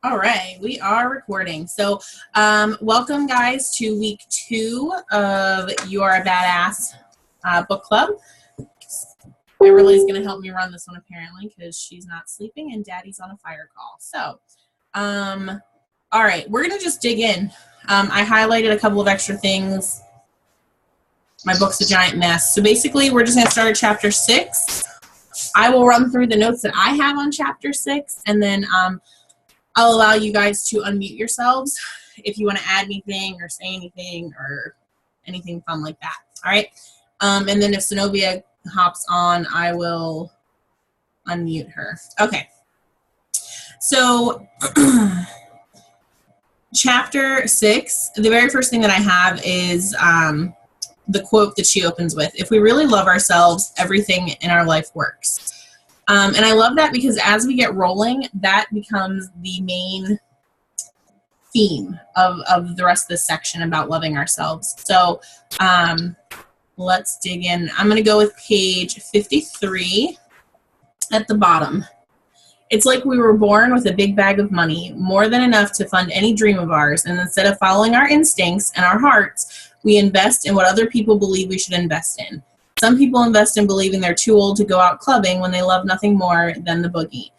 All right, we are recording. So, welcome guys to week 2 of You Are a Badass book club. Everybody's going to help me run this one apparently because she's not sleeping and Daddy's on a fire call. So, all right, we're going to just dig in. I highlighted a couple of extra things. My book's a giant mess. So basically, we're just going to start at chapter 6. I will run through the notes that I have on chapter 6, and then I'll allow you guys to unmute yourselves if you want to add anything or say anything or anything fun like that. All right. And then if Zenobia hops on, I will unmute her. Okay. So chapter 6, the very first thing that I have is the quote that she opens with. If we really love ourselves, everything in our life works. And I love that because as we get rolling, that becomes the main theme of the rest of this section about loving ourselves. So let's dig in. I'm going to go with page 53 at the bottom. It's like we were born with a big bag of money, more than enough to fund any dream of ours. And instead of following our instincts and our hearts, we invest in what other people believe we should invest in. Some people invest in believing they're too old to go out clubbing when they love nothing more than the boogie.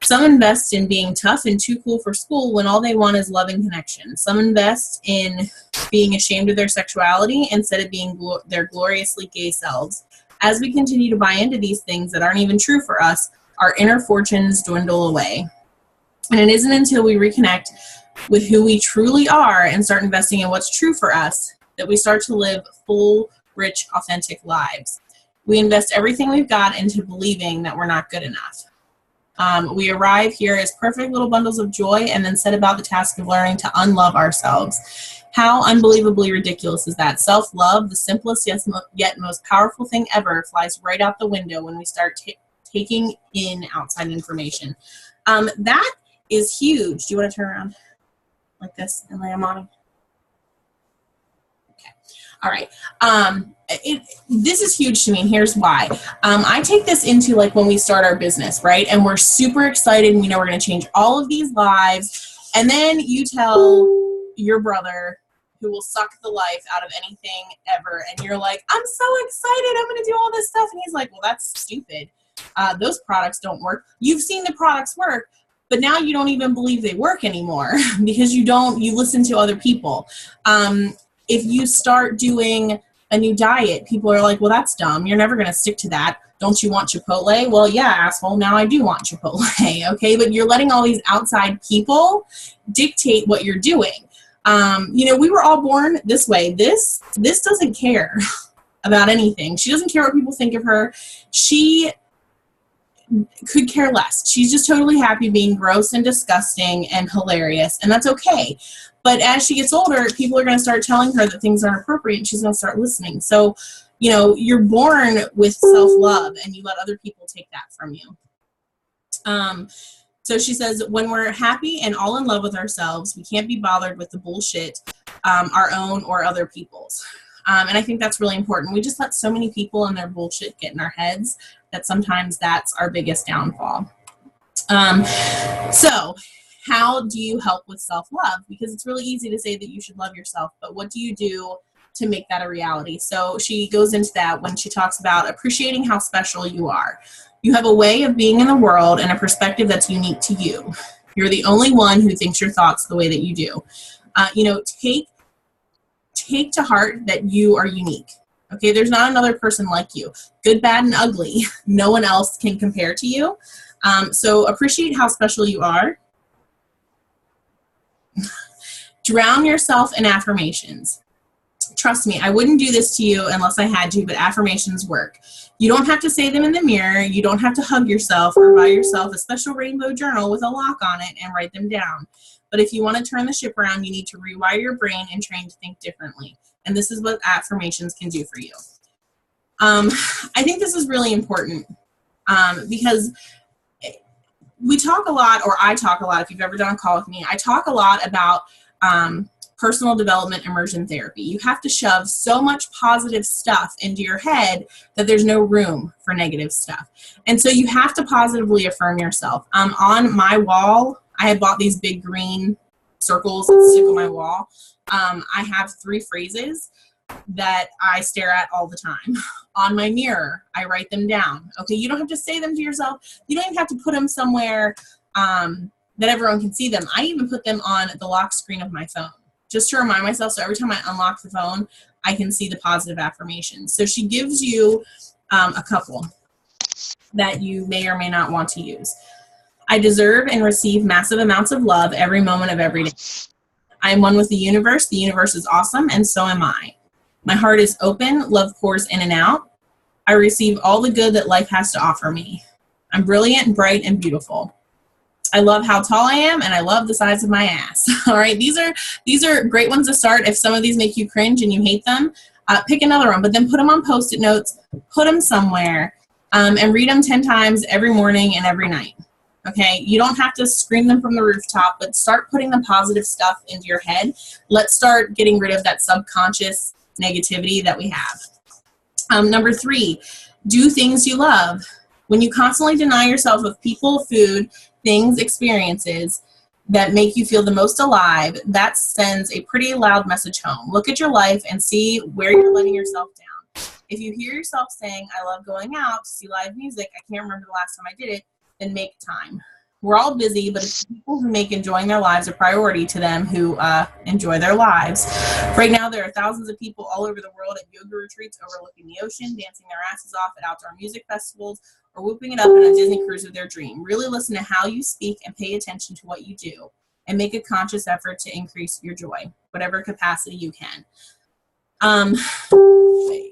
Some invest in being tough and too cool for school when all they want is love and connection. Some invest in being ashamed of their sexuality instead of being their gloriously gay selves. As we continue to buy into these things that aren't even true for us, our inner fortunes dwindle away. And it isn't until we reconnect with who we truly are and start investing in what's true for us that we start to live full, rich, authentic lives. We invest everything we've got into believing that we're not good enough. We arrive here as perfect little bundles of joy and then set about the task of learning to unlove ourselves. How unbelievably ridiculous is that? Self-love, the simplest yet most powerful thing ever, flies right out the window when we start taking in outside information. That is huge. Do you want to turn around like this and lay them on? All right. This is huge to me, and here's why. I take this into like when we start our business, right? And we're super excited, and we know we're going to change all of these lives. And then you tell your brother, who will suck the life out of anything ever, and you're like, I'm so excited, I'm going to do all this stuff. And he's like, well, that's stupid. Those products don't work. You've seen the products work, but now you don't even believe they work anymore because you listen to other people. If you start doing a new diet, people are like, well, that's dumb. You're never going to stick to that. Don't you want Chipotle? Well, yeah, asshole. Now I do want Chipotle. Okay. But you're letting all these outside people dictate what you're doing. We were all born this way. This doesn't care about anything. She doesn't care what people think of her. She could care less. She's just totally happy being gross and disgusting and hilarious. And that's okay. But as she gets older, people are going to start telling her that things aren't appropriate, and she's going to start listening. So, you're born with self-love, and you let other people take that from you. So she says, when we're happy and all in love with ourselves, we can't be bothered with the bullshit, our own or other people's. And I think that's really important. We just let so many people and their bullshit get in our heads that sometimes that's our biggest downfall. So how do you help with self-love? Because it's really easy to say that you should love yourself, but what do you do to make that a reality? So she goes into that when she talks about appreciating how special you are. You have a way of being in the world and a perspective that's unique to you. You're the only one who thinks your thoughts the way that you do. Take to heart that you are unique. Okay, there's not another person like you. Good, bad, and ugly. No one else can compare to you. So appreciate how special you are. Drown yourself in affirmations. Trust me, I wouldn't do this to you unless I had to, but affirmations work. You don't have to say them in the mirror. You don't have to hug yourself or buy yourself a special rainbow journal with a lock on it and write them down. But if you want to turn the ship around, you need to rewire your brain and train to think differently. And this is what affirmations can do for you. I think this is really important because we talk a lot, or I talk a lot, if you've ever done a call with me, I talk a lot about personal development immersion therapy. You have to shove so much positive stuff into your head that there's no room for negative stuff. And so you have to positively affirm yourself. On my wall, I had bought these big green circles that stick on my wall. I have 3 phrases that I stare at all the time. On my mirror, I write them down. Okay, you don't have to say them to yourself. You don't even have to put them somewhere that everyone can see them. I even put them on the lock screen of my phone, just to remind myself, so every time I unlock the phone, I can see the positive affirmations. So she gives you a couple that you may or may not want to use. I deserve and receive massive amounts of love every moment of every day. I am one with the universe is awesome, and so am I. My heart is open, love pours in and out. I receive all the good that life has to offer me. I'm brilliant, bright, and beautiful. I love how tall I am, and I love the size of my ass. All right, these are great ones to start. If some of these make you cringe and you hate them, pick another one, but then put them on Post-it notes, put them somewhere, and read them 10 times every morning and every night. Okay, you don't have to scream them from the rooftop, but start putting the positive stuff into your head. Let's start getting rid of that subconscious negativity that we have. Number 3, do things you love. When you constantly deny yourself of people, food, things, experiences that make you feel the most alive, that sends a pretty loud message home. Look at your life and see where you're letting yourself down. If you hear yourself saying, I love going out to see live music, I can't remember the last time I did it, then make time. We're all busy, but it's people who make enjoying their lives a priority to them who enjoy their lives. Right now, there are thousands of people all over the world at yoga retreats overlooking the ocean, dancing their asses off at outdoor music festivals, or whooping it up in a Disney cruise of their dream. Really listen to how you speak and pay attention to what you do, and make a conscious effort to increase your joy, whatever capacity you can.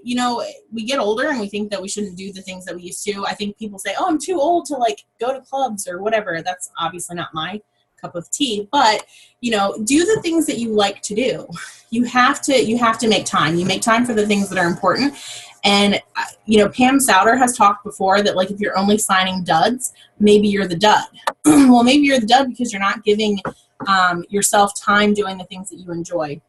You know, we get older and we think that we shouldn't do the things that we used to. I think people say, oh, I'm too old to like go to clubs or whatever. That's obviously not my cup of tea, but you know, do the things that you like to do. You have to make time. You make time for the things that are important. And you know, Pam Souter has talked before that like if you're only signing duds, maybe you're the dud. Well, maybe you're the dud because you're not giving yourself time doing the things that you enjoy.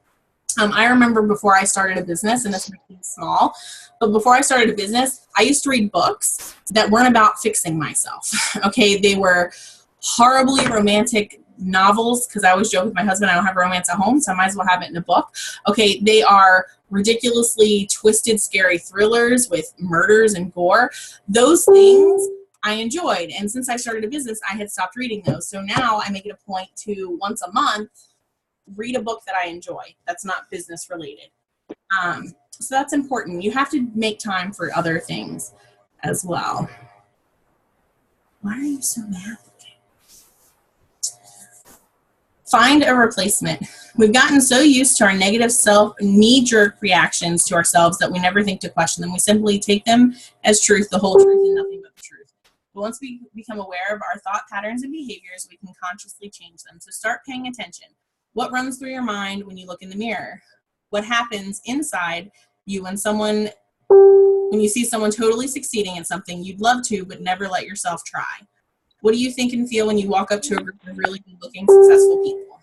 I remember before I started a business, and this might be small, but before I started a business, I used to read books that weren't about fixing myself. Okay, they were horribly romantic novels, because I always joke with my husband, I don't have romance at home, so I might as well have it in a book. Okay, they are ridiculously twisted, scary thrillers with murders and gore. Those things I enjoyed, and since I started a business, I had stopped reading those. So now I make it a point to once a month read a book that I enjoy that's not business related. So that's important. You have to make time for other things as well. Why are you so mad? Find a replacement. We've gotten so used to our negative knee-jerk reactions to ourselves that we never think to question them. We simply take them as truth, the whole truth, and nothing but the truth. But once we become aware of our thought patterns and behaviors, we can consciously change them. So start paying attention. What runs through your mind when you look in the mirror? What happens inside you when you see someone totally succeeding at something you'd love to but never let yourself try? What do you think and feel when you walk up to a group of really good-looking, successful people?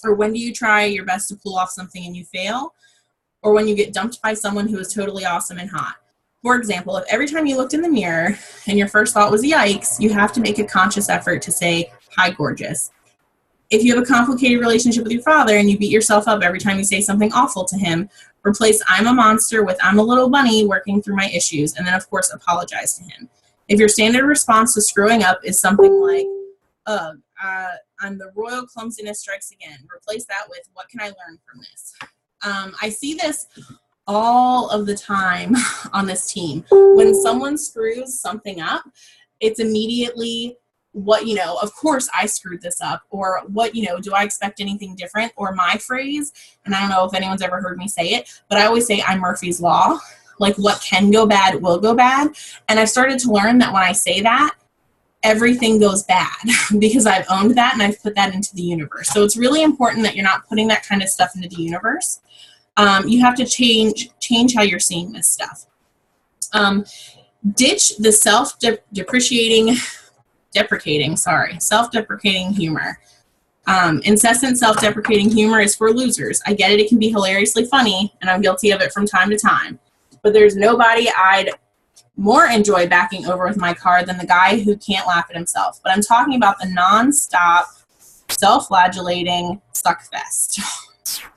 Or when do you try your best to pull off something and you fail? Or when you get dumped by someone who is totally awesome and hot? For example, if every time you looked in the mirror and your first thought was yikes, you have to make a conscious effort to say, hi, gorgeous. If you have a complicated relationship with your father and you beat yourself up every time you say something awful to him, replace I'm a monster with I'm a little bunny working through my issues, and then of course apologize to him. If your standard response to screwing up is something like, I'm the royal clumsiness strikes again, replace that with what can I learn from this? I see this all of the time on this team. When someone screws something up, it's immediately what, of course I screwed this up, or what, do I expect anything different? Or my phrase, and I don't know if anyone's ever heard me say it, but I always say I'm Murphy's Law. Like what can go bad will go bad. And I've started to learn that when I say that, everything goes bad because I've owned that and I've put that into the universe. So it's really important that you're not putting that kind of stuff into the universe. You have to change how you're seeing this stuff. Ditch the self-deprecating humor. Incessant self-deprecating humor is for losers. I get it. It can be hilariously funny, and I'm guilty of it from time to time. But there's nobody I'd more enjoy backing over with my car than the guy who can't laugh at himself. But I'm talking about the non-stop self-flagellating suckfest.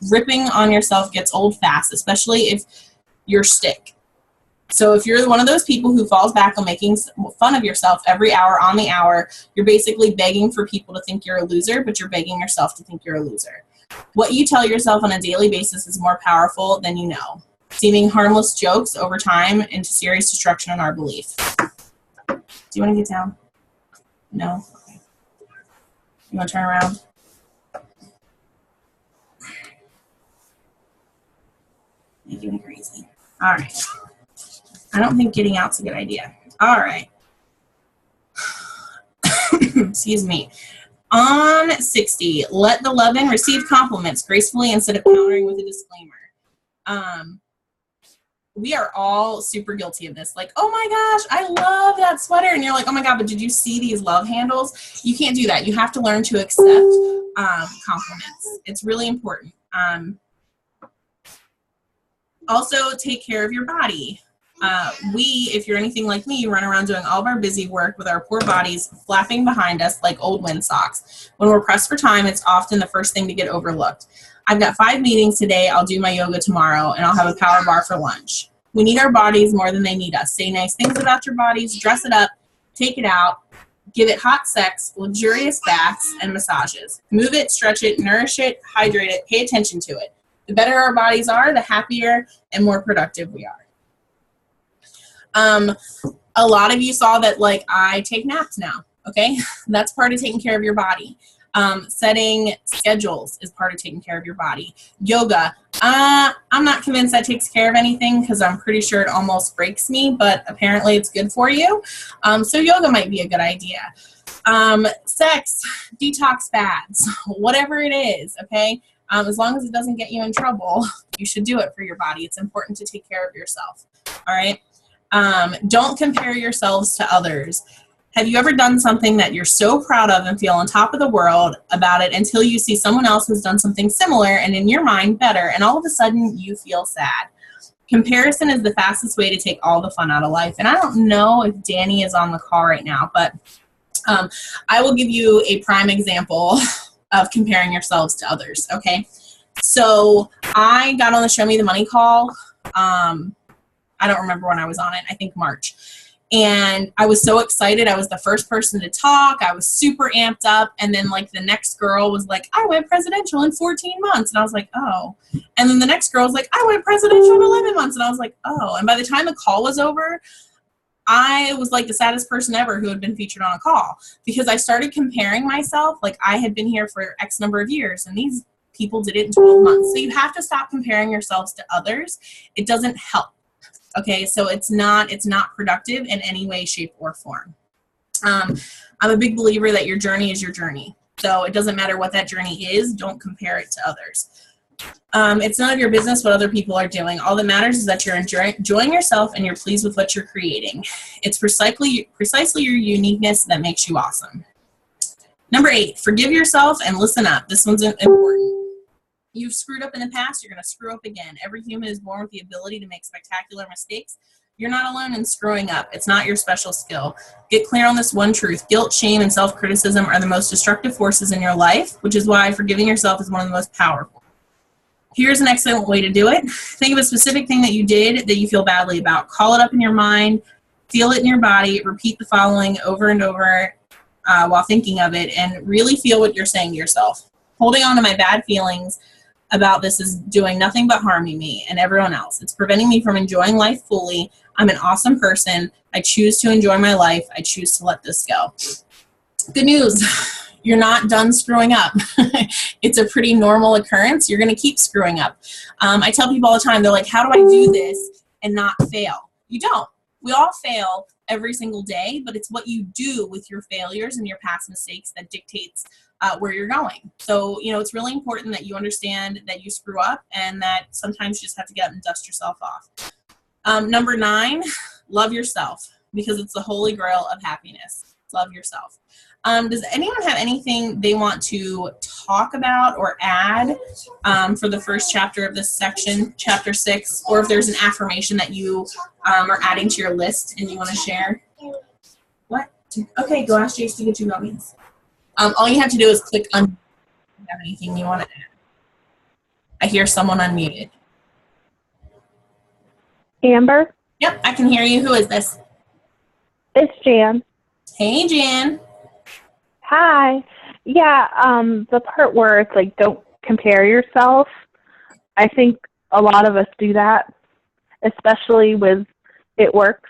Ripping on yourself gets old fast, especially if you're stick. So if you're one of those people who falls back on making fun of yourself every hour on the hour, you're basically begging for people to think you're a loser, but you're begging yourself to think you're a loser. What you tell yourself on a daily basis is more powerful than you know, seeming harmless jokes over time into serious destruction in our belief. Do you want to get down? No? Okay. You want to turn around? Making me crazy. All right. I don't think getting out's a good idea. All right. Excuse me. On 60, let the love in, receive compliments gracefully instead of countering with a disclaimer. We are all super guilty of this. Like, oh my gosh, I love that sweater. And you're like, oh my God, but did you see these love handles? You can't do that. You have to learn to accept compliments. It's really important. Also, take care of your body. If you're anything like me, run around doing all of our busy work with our poor bodies flapping behind us like old wind socks. When we're pressed for time, it's often the first thing to get overlooked. I've got 5 meetings today. I'll do my yoga tomorrow, and I'll have a power bar for lunch. We need our bodies more than they need us. Say nice things about your bodies, dress it up, take it out, give it hot sex, luxurious baths, and massages. Move it, stretch it, nourish it, hydrate it, pay attention to it. The better our bodies are, the happier and more productive we are. A lot of you saw that, like, I take naps now, okay? That's part of taking care of your body. Setting schedules is part of taking care of your body. Yoga, I'm not convinced that takes care of anything because I'm pretty sure it almost breaks me, but apparently it's good for you. So yoga might be a good idea. Sex, detox fads, whatever it is, okay? As long as it doesn't get you in trouble, you should do it for your body. It's important to take care of yourself, all right? Don't compare yourselves to others. Have you ever done something that you're so proud of and feel on top of the world about it until you see someone else has done something similar and in your mind better, and all of a sudden you feel sad? Comparison is the fastest way to take all the fun out of life. And I don't know if Danny is on the call right now, but I will give you a prime example of comparing yourselves to others, okay? So I got on the Show Me the Money call. I don't remember when I was on it. I think March. And I was so excited. I was the first person to talk. I was super amped up. And then, like, the next girl was like, I went presidential in 14 months. And I was like, oh. And then the next girl was like, I went presidential in 11 months. And I was like, oh. And by the time the call was over, I was like the saddest person ever who had been featured on a call, because I started comparing myself. Like, I had been here for X number of years and these people did it in 12 months. So you have to stop comparing yourselves to others. It doesn't help. Okay, so it's not productive in any way, shape, or form. I'm a big believer that your journey is your journey. So it doesn't matter what that journey is. Don't compare it to others. It's none of your business what other people are doing. All that matters is that you're enjoying yourself and you're pleased with what you're creating. It's precisely your uniqueness that makes you awesome. Number 8, forgive yourself and listen up. This one's important. You've screwed up in the past, you're going to screw up again. Every human is born with the ability to make spectacular mistakes. You're not alone in screwing up. It's not your special skill. Get clear on this one truth. Guilt, shame, and self-criticism are the most destructive forces in your life, which is why forgiving yourself is one of the most powerful. Here's an excellent way to do it. Think of a specific thing that you did that you feel badly about. Call it up in your mind, feel it in your body, repeat the following over and over while thinking of it, and really feel what you're saying to yourself. Holding on to my bad feelings about this is doing nothing but harming me and everyone else. It's preventing me from enjoying life fully. I'm an awesome person. I choose to enjoy my life. I choose to let this go. Good news. You're not done screwing up. It's a pretty normal occurrence. You're going to keep screwing up. I tell people all the time, they're like, how do I do this and not fail? You don't. We all fail every single day, but it's what you do with your failures and your past mistakes that dictates where you're going. So, it's really important that you understand that you screw up and that sometimes you just have to get up and dust yourself off. Number 9, love yourself, because it's the holy grail of happiness. Love yourself. Does anyone have anything they want to talk about or add for the first chapter of this section, chapter 6, or if there's an affirmation that you are adding to your list and you want to share? What? Okay, go ask Jace to get you gummies. All you have to do is click on you have anything you want to add? I hear someone unmuted. Amber? Yep, I can hear you. Who is this? It's Jan. Hey, Jan. Hi. Yeah, the part where it's like, don't compare yourself, I think a lot of us do that, especially with It Works.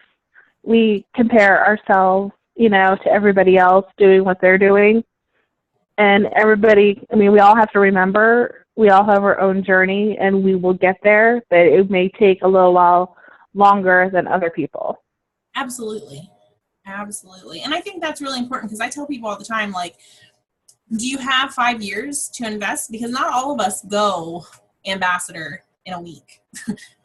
We compare ourselves, to everybody else doing what they're doing. And everybody, we all have to remember we all have our own journey and we will get there, but it may take a little while longer than other people. Absolutely. Absolutely. And I think that's really important because I tell people all the time, like, do you have 5 years to invest? Because not all of us go ambassador in a week.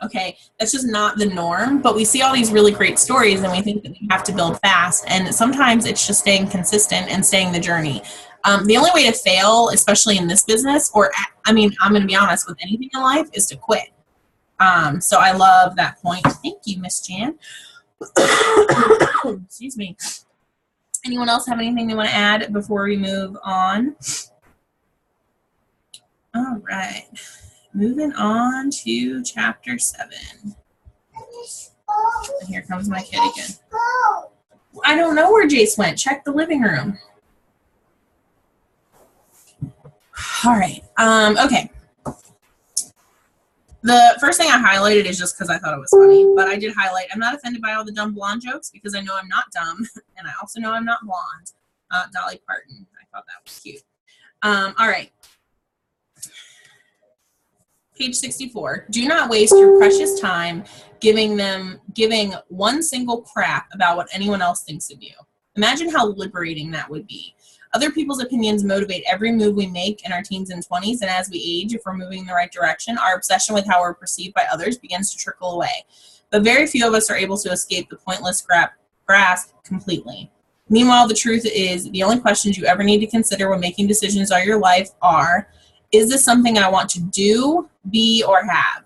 Okay. That's just not the norm, but we see all these really great stories and we think that we have to build fast. And sometimes it's just staying consistent and staying the journey. The only way to fail, especially in this business, or I'm going to be honest, with anything in life, is to quit. So I love that point. Thank you, Miss Jan. Excuse me. Anyone else have anything they want to add before we move on? All right. Moving on to chapter 7. And here comes my kid again. I don't know where Jace went. Check the living room. All right. Okay. The first thing I highlighted is just because I thought it was funny, but I did highlight, I'm not offended by all the dumb blonde jokes because I know I'm not dumb, and I also know I'm not blonde. Dolly Parton. I thought that was cute. All right. Page 64. Do not waste your precious time giving one single crap about what anyone else thinks of you. Imagine how liberating that would be. Other people's opinions motivate every move we make in our teens and 20s, and as we age, if we're moving in the right direction, our obsession with how we're perceived by others begins to trickle away. But very few of us are able to escape the pointless grasp completely. Meanwhile, the truth is, the only questions you ever need to consider when making decisions on your life are, is this something I want to do, be, or have?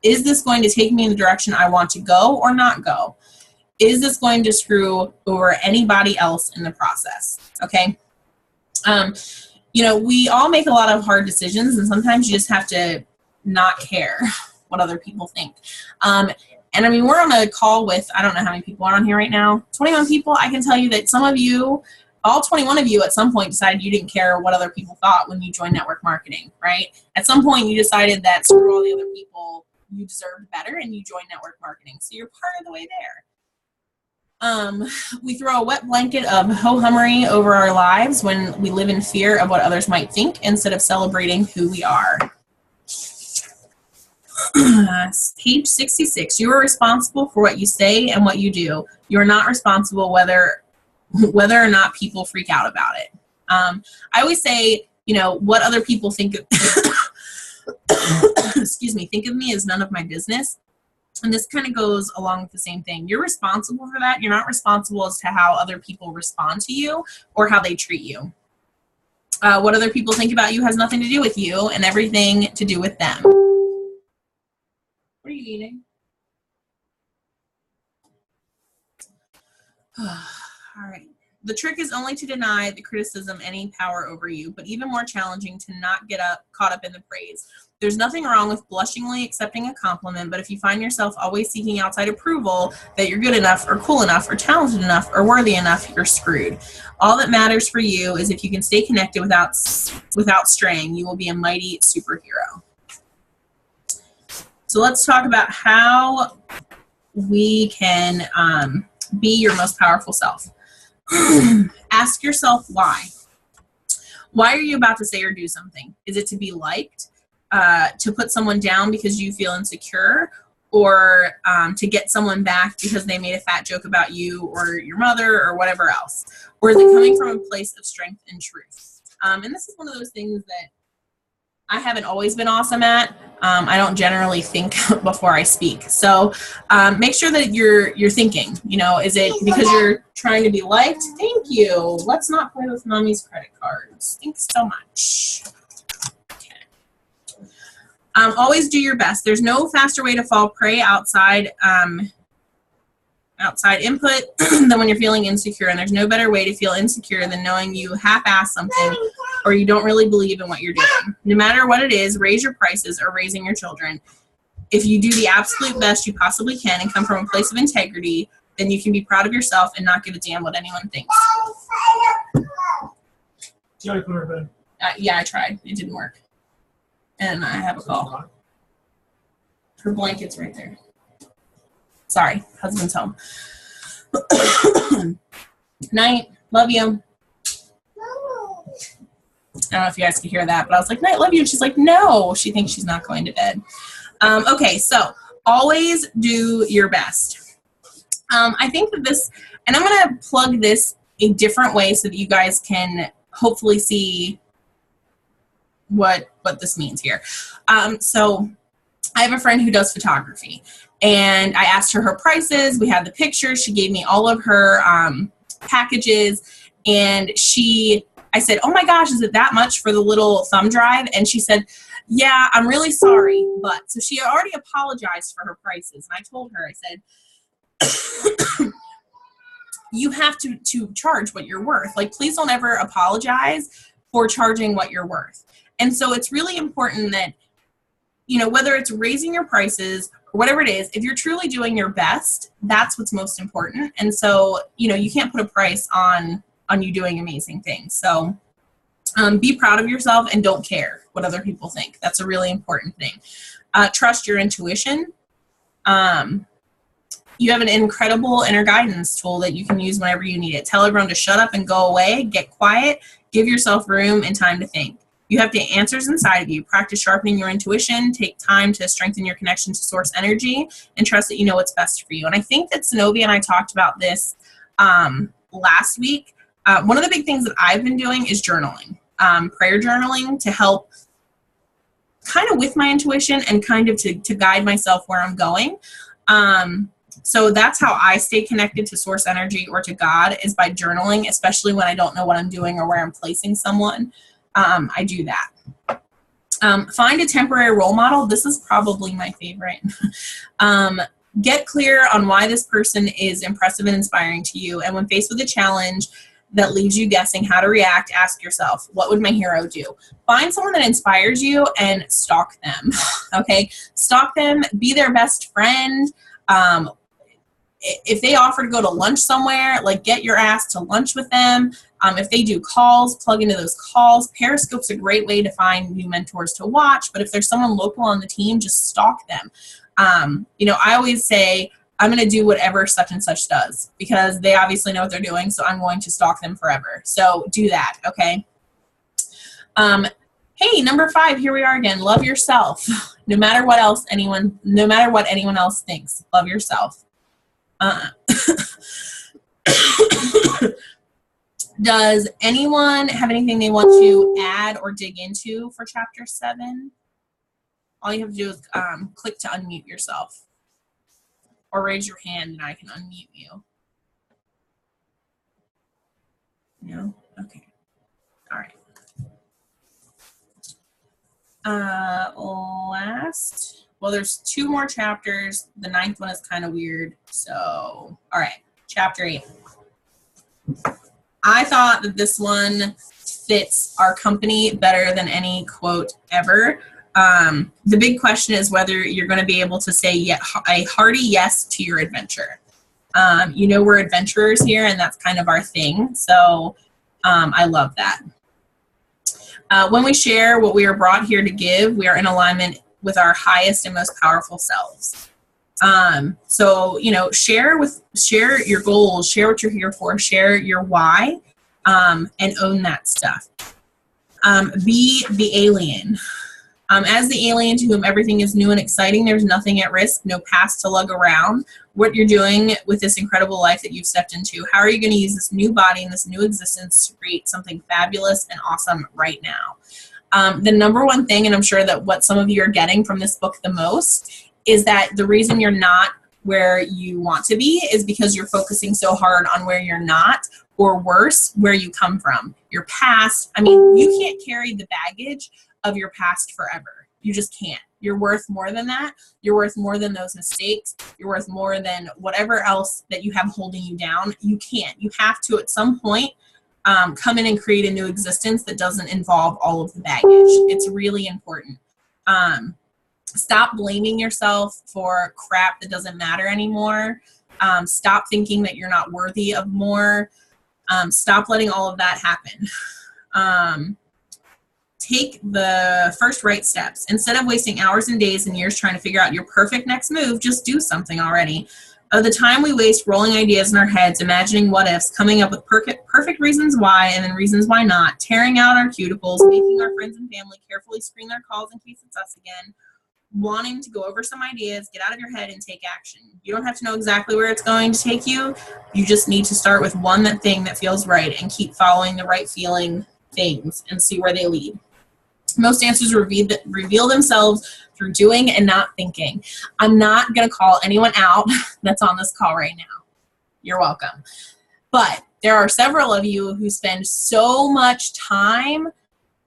Is this going to take me in the direction I want to go or not go? Is this going to screw over anybody else in the process? Okay. We all make a lot of hard decisions, and sometimes you just have to not care what other people think. We're on a call with, I don't know how many people are on here right now, 21 people. I can tell you that some of you, all 21 of you at some point decided you didn't care what other people thought when you joined network marketing, right? At some point you decided that screw all the other people, you deserved better, and you joined network marketing. So you're part of the way there. We throw a wet blanket of ho-hummery over our lives when we live in fear of what others might think instead of celebrating who we are. Page 66. You are responsible for what you say and what you do. You are not responsible whether or not people freak out about it. I always say, what other people think of think of me is none of my business. And this kind of goes along with the same thing. You're responsible for that. You're not responsible as to how other people respond to you or how they treat you. What other people think about you has nothing to do with you and everything to do with them. What are you eating? All right. The trick is only to deny the criticism any power over you, but even more challenging to not get caught up in the praise. There's nothing wrong with blushingly accepting a compliment, but if you find yourself always seeking outside approval that you're good enough or cool enough or talented enough or worthy enough, you're screwed. All that matters for you is if you can stay connected without straying, you will be a mighty superhero. So let's talk about how we can be your most powerful self. Ask yourself why. Why are you about to say or do something? Is it to be liked? To put someone down because you feel insecure? Or to get someone back because they made a fat joke about you or your mother or whatever else? Or is it coming from a place of strength and truth? And this is one of those things that I haven't always been awesome at. I don't generally think before I speak. So make sure that you're thinking, is it because you're trying to be liked? Thank you. Let's not play with mommy's credit cards. Thanks so much. Okay. Always do your best. There's no faster way to fall prey outside input than when you're feeling insecure, and there's no better way to feel insecure than knowing you half-assed something or you don't really believe in what you're doing. No matter what it is, raise your prices or raising your children. If you do the absolute best you possibly can and come from a place of integrity, then you can be proud of yourself and not give a damn what anyone thinks. She already put her in bed. Yeah, I tried. It didn't work. And I have a call. Her blanket's right there. Sorry, husband's home. Night. Love you. I don't know if you guys could hear that, but I was like, night, love you. And she's like, no. She thinks she's not going to bed. Okay, so always do your best. I think that this, and I'm going to plug this a different way so that you guys can hopefully see what this means here. So I have a friend who does photography, and I asked her prices. We had the pictures. She gave me all of her packages, and I said, oh my gosh, is it that much for the little thumb drive? And she said, yeah, I'm really sorry, but, so she already apologized for her prices. And I told her, I said, you have to charge what you're worth. Like, please don't ever apologize for charging what you're worth. And so it's really important that, you know, whether it's raising your prices or whatever it is, if you're truly doing your best, that's what's most important. And so, you know, you can't put a price on you doing amazing things. So be proud of yourself and don't care what other people think. That's a really important thing. Trust your intuition. You have an incredible inner guidance tool that you can use whenever you need it. Tell everyone to shut up and go away, get quiet, give yourself room and time to think. You have the answers inside of you. Practice sharpening your intuition. Take time to strengthen your connection to source energy and trust that you know what's best for you. And I think that Zenobia and I talked about this last week. One of the big things that I've been doing is journaling, prayer journaling, to help kind of with my intuition and kind of to guide myself where I'm going. So that's how I stay connected to source energy or to God, is by journaling, especially when I don't know what I'm doing or where I'm placing someone. I do that. Find a temporary role model. This is probably my favorite. Get clear on why this person is impressive and inspiring to you. And when faced with a challenge that leaves you guessing how to react, ask yourself, what would my hero do? Find someone that inspires you and stalk them. Okay? Stalk them. Be their best friend. If they offer to go to lunch somewhere, like, get your ass to lunch with them. If they do calls, plug into those calls. Periscope's a great way to find new mentors to watch, but if there's someone local on the team, just stalk them. You know, I always say, I'm going to do whatever such and such does, because they obviously know what they're doing, so I'm going to stalk them forever. So do that, okay? Hey, number 5, here we are again. Love yourself. No matter what anyone else thinks, love yourself. Does anyone have anything they want to add or dig into for chapter 7? All you have to do is click to unmute yourself, or raise your hand and I can unmute you. No? Okay. All right. Well, there's 2 more chapters. The 9th one is kind of weird. So, all right, chapter 8. I thought that this one fits our company better than any quote ever. The big question is whether you're going to be able to say a hearty yes to your adventure. You know, we're adventurers here, and that's kind of our thing. So I love that. When we share what we are brought here to give, we are in alignment with our highest and most powerful selves. So, you know, share your goals, share what you're here for, share your why, and own that stuff. Be the alien. As the alien to whom everything is new and exciting, there's nothing at risk, no past to lug around. What you're doing with this incredible life that you've stepped into, how are you going to use this new body and this new existence to create something fabulous and awesome right now? The number one thing, and I'm sure that what some of you are getting from this book the most, is that the reason you're not where you want to be is because you're focusing so hard on where you're not, or worse, where you come from. Your past, I mean, you can't carry the baggage of your past forever. You just can't. You're worth more than that. You're worth more than those mistakes. You're worth more than whatever else that you have holding you down. You can't. You have to, at some point, come in and create a new existence that doesn't involve all of the baggage. It's really important. Stop blaming yourself for crap that doesn't matter anymore. Stop thinking that you're not worthy of more. Stop letting all of that happen. Take the first right steps. Instead of wasting hours and days and years trying to figure out your perfect next move, just do something already. The time we waste rolling ideas in our heads, imagining what ifs, coming up with perfect reasons why and then reasons why not, tearing out our cuticles, making our friends and family carefully screen their calls in case it's us again, wanting to go over some ideas, get out of your head and take action. You don't have to know exactly where it's going to take you. You just need to start with one thing that feels right and keep following the right feeling things and see where they lead. Most answers reveal themselves through doing and not thinking. I'm not going to call anyone out that's on this call right now. You're welcome. But there are several of you who spend so much time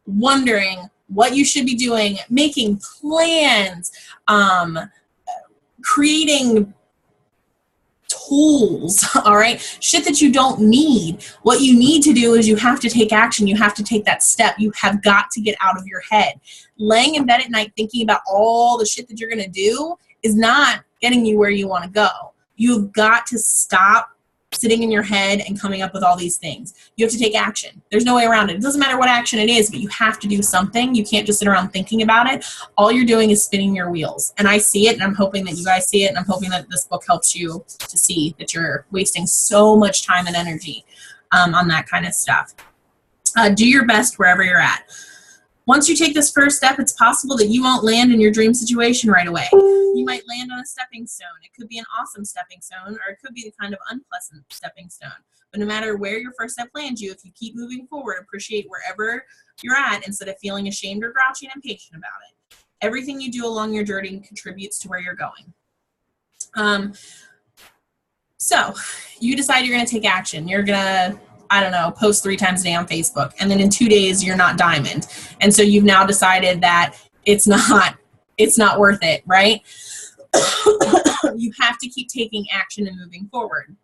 wondering what you should be doing, making plans, creating tools, all right? Shit that you don't need. What you need to do is you have to take action. You have to take that step. You have got to get out of your head. Laying in bed at night thinking about all the shit that you're going to do is not getting you where you want to go. You've got to stop sitting in your head and coming up with all these things. You have to take action. There's no way around it. It doesn't matter what action it is, but you have to do something. You can't just sit around thinking about it. All you're doing is spinning your wheels. And I see it, and I'm hoping that you guys see it, and I'm hoping that this book helps you to see that you're wasting so much time and energy on that kind of stuff. Do your best wherever you're at. Once you take this first step, it's possible that you won't land in your dream situation right away. You might land on a stepping stone. It could be an awesome stepping stone, or it could be the kind of unpleasant stepping stone. But no matter where your first step lands you, if you keep moving forward, appreciate wherever you're at instead of feeling ashamed or grouchy and impatient about it. Everything you do along your journey contributes to where you're going. So you decide you're going to take action. You're going to, I don't know, post 3 times a day on Facebook. And then in 2 days, you're not diamond. And so you've now decided that it's not worth it, right? You have to keep taking action and moving forward.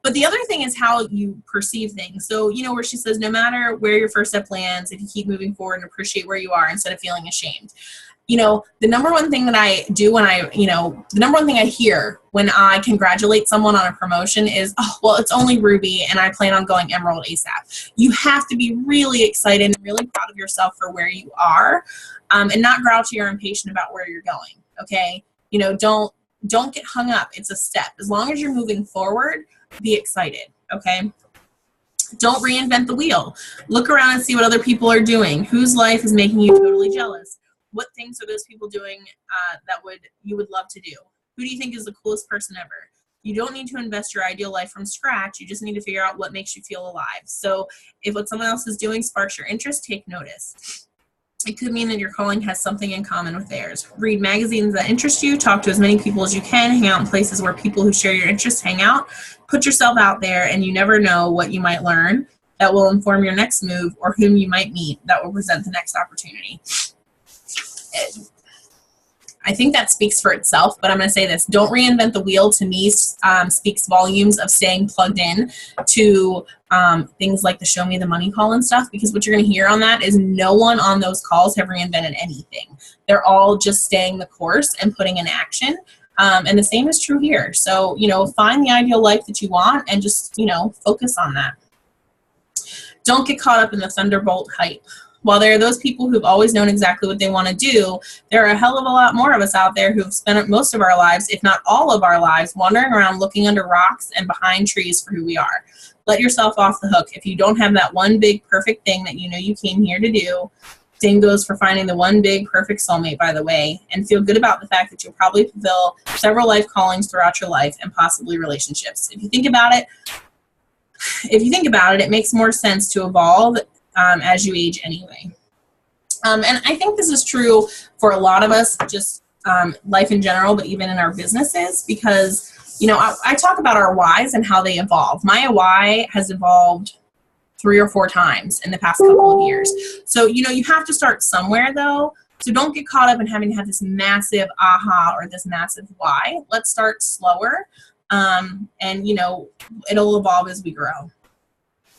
But the other thing is how you perceive things. So, you know, where she says, no matter where your first step lands, if you keep moving forward and appreciate where you are instead of feeling ashamed. You know, the number one thing that I do when the number one thing I hear when I congratulate someone on a promotion is, oh, well, it's only Ruby and I plan on going Emerald ASAP. You have to be really excited and really proud of yourself for where you are, and not grouchy or impatient about where you're going, okay? You know, don't get hung up. It's a step. As long as you're moving forward, be excited, okay? Don't reinvent the wheel. Look around and see what other people are doing. Whose life is making you totally jealous? What things are those people doing that you would love to do? Who do you think is the coolest person ever? You don't need to invest your ideal life from scratch. You just need to figure out what makes you feel alive. So if what someone else is doing sparks your interest, take notice. It could mean that your calling has something in common with theirs. Read magazines that interest you. Talk to as many people as you can. Hang out in places where people who share your interests hang out. Put yourself out there, and you never know what you might learn that will inform your next move or whom you might meet that will present the next opportunity. I think that speaks for itself, but I'm going to say this. Don't reinvent the wheel, to me, speaks volumes of staying plugged in to things like the show me the money call and stuff, because what you're going to hear on that is no one on those calls have reinvented anything. They're all just staying the course and putting in action. And the same is true here. So, you know, find the ideal life that you want and just, you know, focus on that. Don't get caught up in the thunderbolt hype. While there are those people who've always known exactly what they want to do, there are a hell of a lot more of us out there who've spent most of our lives, if not all of our lives, wandering around looking under rocks and behind trees for who we are. Let yourself off the hook. If you don't have that one big perfect thing that you know you came here to do, same goes for finding the one big perfect soulmate, by the way, and feel good about the fact that you'll probably fulfill several life callings throughout your life and possibly relationships. If you think about it, it makes more sense to evolve as you age anyway. And I think this is true for a lot of us, just life in general, but even in our businesses, because, you know, I talk about our whys and how they evolve. My why has evolved 3 or 4 times in the past couple of years. So, you know, you have to start somewhere, though. So don't get caught up in having to have this massive aha or this massive why. Let's start slower, and, you know, it'll evolve as we grow.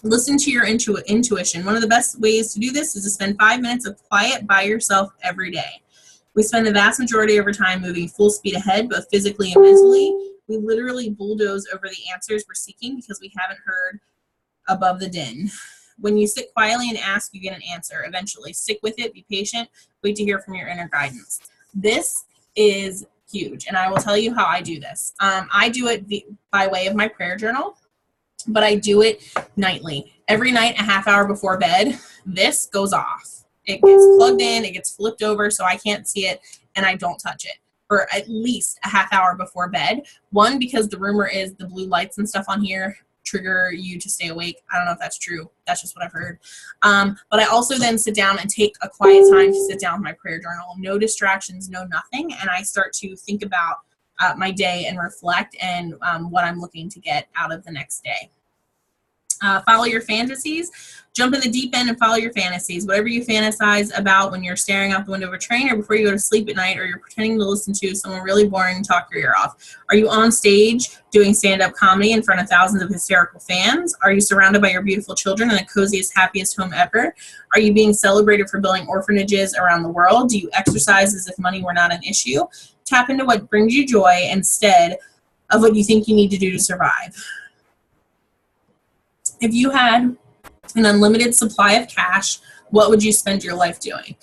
Listen to your intuition. One of the best ways to do this is to spend 5 minutes of quiet by yourself every day. We spend the vast majority of our time moving full speed ahead, both physically and mentally. We literally bulldoze over the answers we're seeking because we haven't heard above the din. When you sit quietly and ask, you get an answer eventually. Stick with it, be patient, wait to hear from your inner guidance. This is huge, and I will tell you how I do this. I do it by way of my prayer journal, but I do it nightly. Every night, a half hour before bed, this goes off. It gets plugged in, it gets flipped over so I can't see it, and I don't touch it for at least a half hour before bed. One, because the rumor is the blue lights and stuff on here trigger you to stay awake. I don't know if that's true. That's just what I've heard. But I also then sit down and take a quiet time to sit down with my prayer journal. No distractions, no nothing. And I start to think about my day and reflect and what I'm looking to get out of the next day. Follow your fantasies. Jump in the deep end and follow your fantasies. Whatever you fantasize about when you're staring out the window of a train or before you go to sleep at night, or you're pretending to listen to someone really boring talk your ear off. Are you on stage doing stand-up comedy in front of thousands of hysterical fans? Are you surrounded by your beautiful children in the coziest, happiest home ever? Are you being celebrated for building orphanages around the world? Do you exercise as if money were not an issue? Tap into what brings you joy instead of what you think you need to do to survive. If you had an unlimited supply of cash, what would you spend your life doing?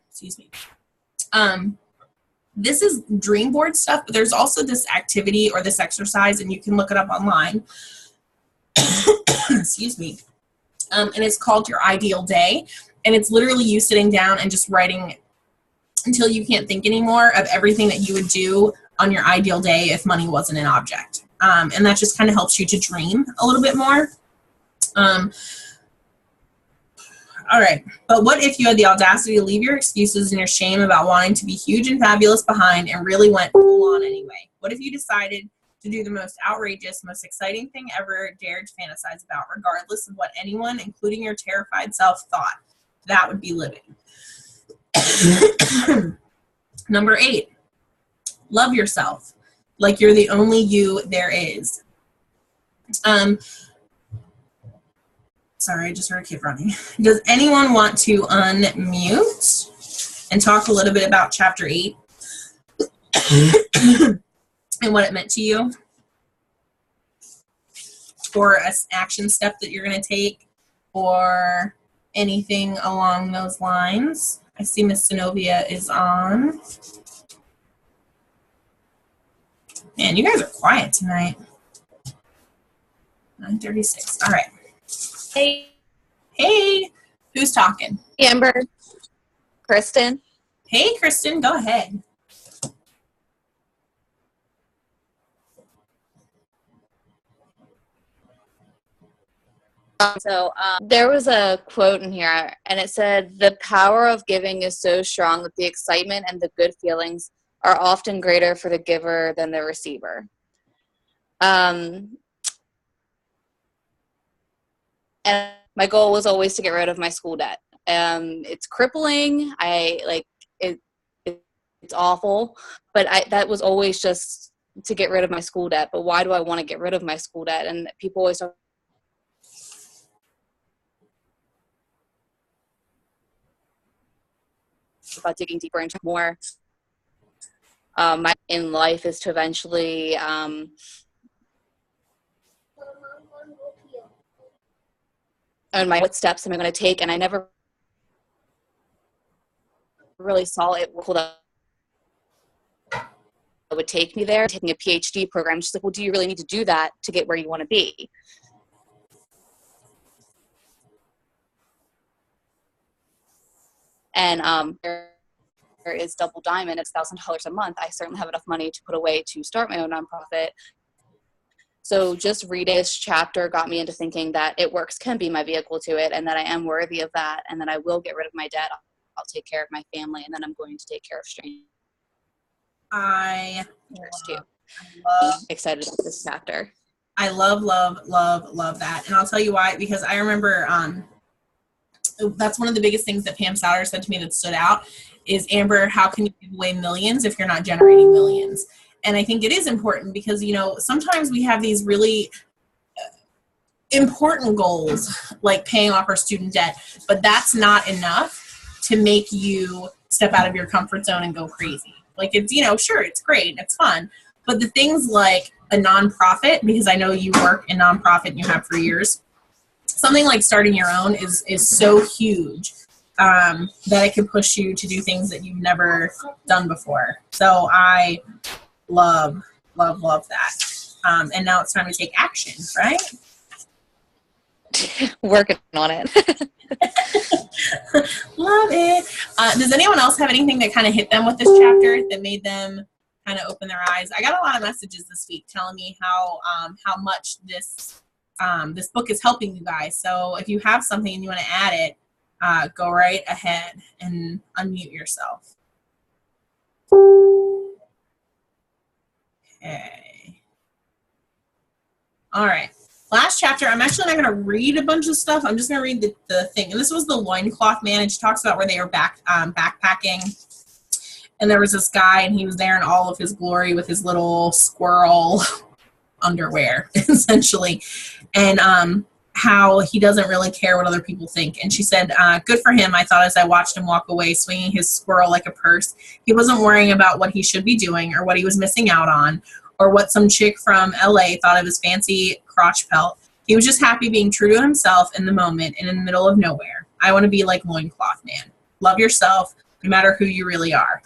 Excuse me. This is dream board stuff, but there's also this activity or this exercise, and you can look it up online. Excuse me. And it's called Your Ideal Day. And it's literally you sitting down and just writing until you can't think anymore of everything that you would do on your ideal day if money wasn't an object. And that just kind of helps you to dream a little bit more. All right, but what if you had the audacity to leave your excuses and your shame about wanting to be huge and fabulous behind and really went full on anyway? What if you decided to do the most outrageous, most exciting thing ever dared to fantasize about, regardless of what anyone, including your terrified self, thought? That would be living. Number 8, love yourself like you're the only you there is. Sorry, I just heard a kid running. Does anyone want to unmute and talk a little bit about chapter 8 and what it meant to you? Or an action step that you're going to take or anything along those lines? I see Miss Zenovia is on. Man, you guys are quiet tonight. 9:36. All right. Hey. Hey, who's talking? Amber. Kristen. Hey, Kristen, go ahead. So there was a quote in here, and it said, "The power of giving is so strong that the excitement and the good feelings are often greater for the giver than the receiver." And my goal was always to get rid of my school debt. It's crippling. It's awful, but that was always just to get rid of my school debt. But why do I want to get rid of my school debt? And people always talk about digging deeper into more. My in life is to eventually and what steps am I going to take, and I never really saw it would take me there. Taking a PhD program, just like, well, do you really need to do that to get where you want to be? And there is Double Diamond. It's $1,000 a month. I certainly have enough money to put away to start my own nonprofit. So just reading this chapter got me into thinking that It Works can be my vehicle to it, and that I am worthy of that, and that I will get rid of my debt. I'll take care of my family, and then I'm going to take care of strangers too. Excited about this chapter. I love that. And I'll tell you why, because I remember that's one of the biggest things that Pam Sauter said to me that stood out is, Amber, how can you give away millions if you're not generating millions? And I think it is important because, you know, sometimes we have these really important goals like paying off our student debt, but that's not enough to make you step out of your comfort zone and go crazy. Like, it's, you know, sure, it's great, it's fun, but the things like a nonprofit, because I know you work in nonprofit and you have for years, something like starting your own is so huge that it can push you to do things that you've never done before. So I love that. And now it's time to take action, right? Working on it. Love it. Does anyone else have anything that kind of hit them with this chapter that made them kind of open their eyes? I got a lot of messages this week telling me how much this book is helping you guys. So if you have something and you want to add it, go right ahead and unmute yourself. Okay. All right. Last chapter, I'm actually not going to read a bunch of stuff. I'm just going to read the thing. And this was the loincloth man. It talks about where they were backpacking. And there was this guy, and he was there in all of his glory with his little squirrel underwear, essentially. And how he doesn't really care what other people think. And she said, good for him, I thought as I watched him walk away, swinging his squirrel like a purse. He wasn't worrying about what he should be doing or what he was missing out on, or what some chick from LA thought of his fancy crotch pelt. He was just happy being true to himself in the moment and in the middle of nowhere. I want to be like loincloth man. Love yourself, no matter who you really are.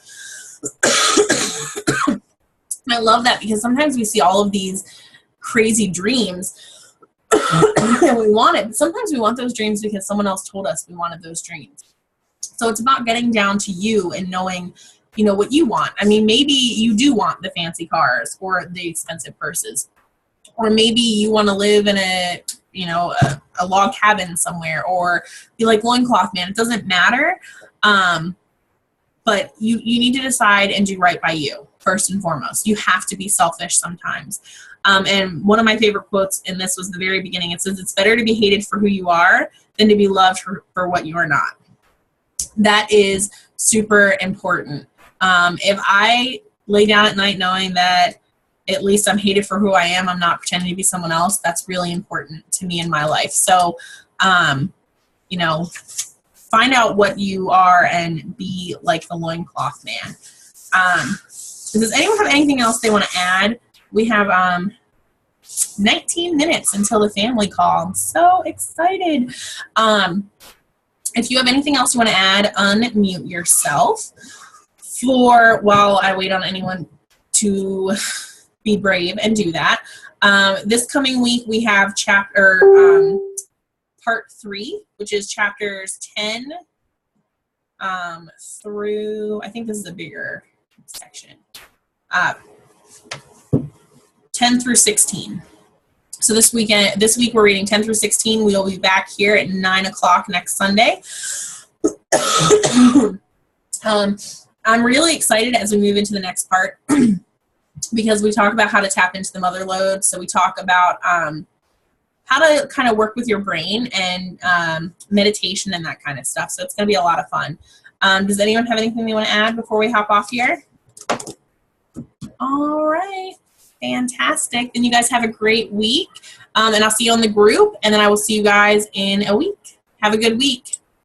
I love that because sometimes we see all of these crazy dreams and we want it. But sometimes we want those dreams because someone else told us we wanted those dreams. So it's about getting down to you and knowing, you know, what you want. I mean, maybe you do want the fancy cars or the expensive purses, or maybe you want to live in a log cabin somewhere, or be like loincloth man. It doesn't matter. But you need to decide and do right by you first and foremost. You have to be selfish sometimes. And one of my favorite quotes, and this was the very beginning, it says, it's better to be hated for who you are than to be loved for what you are not. That is super important. If I lay down at night knowing that at least I'm hated for who I am, I'm not pretending to be someone else, that's really important to me in my life. So, find out what you are and be like the loincloth man. Does anyone have anything else they want to add? We have 19 minutes until the family call. I'm so excited. If you have anything else you want to add, unmute yourself while I wait on anyone to be brave and do that. This coming week we have part 3, which is chapters 10 through, I think this is a bigger section, 10 through 16. So this week we're reading 10 through 16. We will be back here at 9 o'clock next Sunday. I'm really excited as we move into the next part because we talk about how to tap into the mother lode. So we talk about how to kind of work with your brain and meditation and that kind of stuff. So it's going to be a lot of fun. Does anyone have anything they want to add before we hop off here? All right. Fantastic. Then you guys have a great week. And I'll see you on the group, and then I will see you guys in a week. Have a good week.